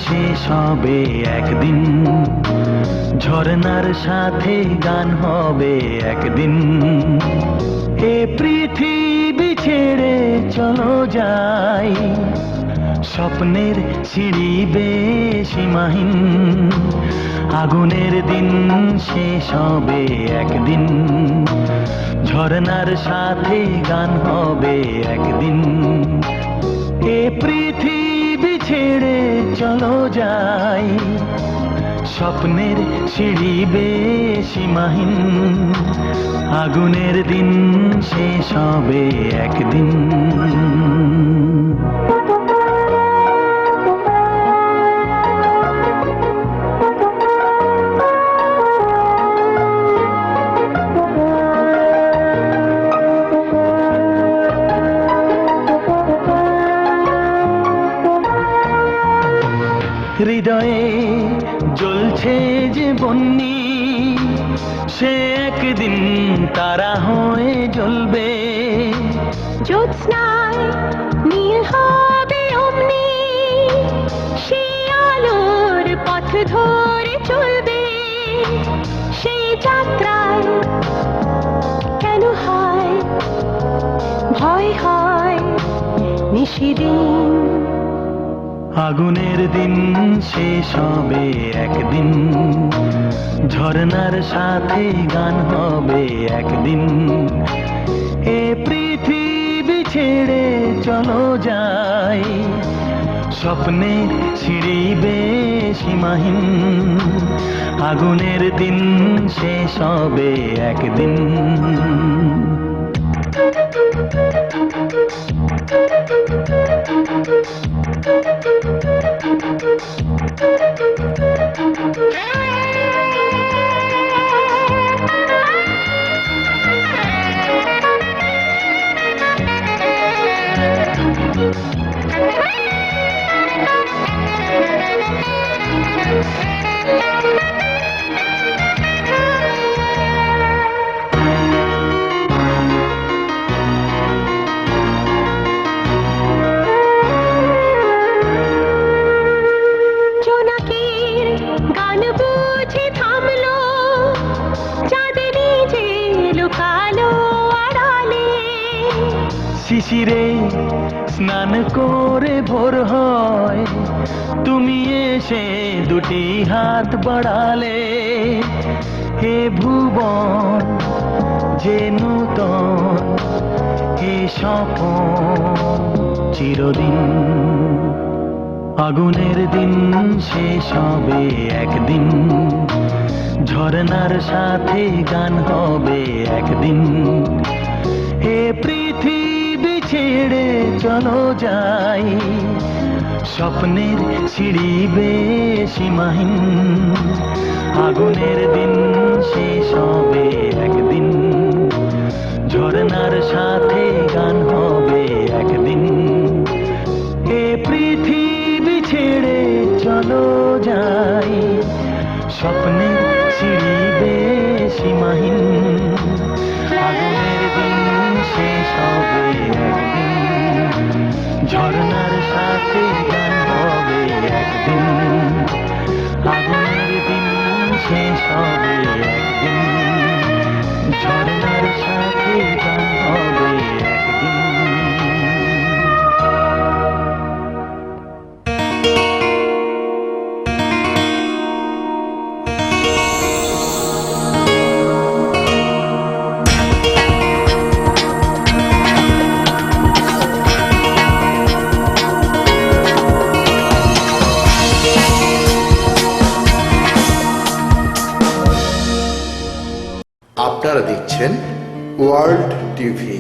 শেষ হবে একদিন, ঝরনার সাথে গান হবে একদিন। এ পৃথিবী ছেড়ে চলো যাই, স্বপ্নের সিঁড়ি বেয়ে সীমাহীন। আগুনের দিন শেষ হবে একদিন, ঝরনার সাথে গান হবে একদিন। এ পৃথিবী ছেড়ে চলো যাই, স্বপ্নের সিঁড়ি বেয়ে সীমাহীন। আগুনের দিন শেষ হবে একদিন। হৃদয়ে জ্বলছে যে বন্যি, সে একদিন তারা হয়ে জ্বলবে। জ্যোৎস্নায় নীল হবে অমনি, সে আলোর পথ ধরে চলবে। সেই যাত্রায় কেন হয় ভয়, হয় নিশিদিন। আগুনের দিন শেষ হবে একদিন, ঝরনার সাথে গান হবে একদিন। এ পৃথিবী ছেড়ে চলো যাই, স্বপ্নের সিঁড়ি বেয়ে সীমাহীন। আগুনের দিন শেষ হবে একদিন। জোনাকির গান বুঝি থামলো, চাঁদে নিজে লুকালো আড়ালে। শিশিরে স্নান করে ভোর হয়, তুমি এসে দুটি হাত বাড়ালে। হে ভুবন যে নূতন, হে স্বপন চিরদিন। আগুনের দিন শেষ হবে একদিন, ঝরনার সাথে গান হবে একদিন। এ পৃথিবী ছেড়ে চলো যাই, স্বপ্নের সিঁড়ি বেয়ে সীমাহীন। আগুনের দিন শেষ হবে একদিন, ঝরনার সাথে গান হবে একদিন। এ পৃথিবী ছেড়ে চলো যাই, স্বপ্নের সিঁড়ি বেয়ে সীমাহীন। আগুনের দিন শেষ হবে একদিন, ঝরনার সাথে গান হবে একদিন। আগুনের দিন শেষ হবে একদিন, ঝরনার সাথে গান হবে একদিন। আপনারা দেখছেন ওয়ার্ল্ড টিভি।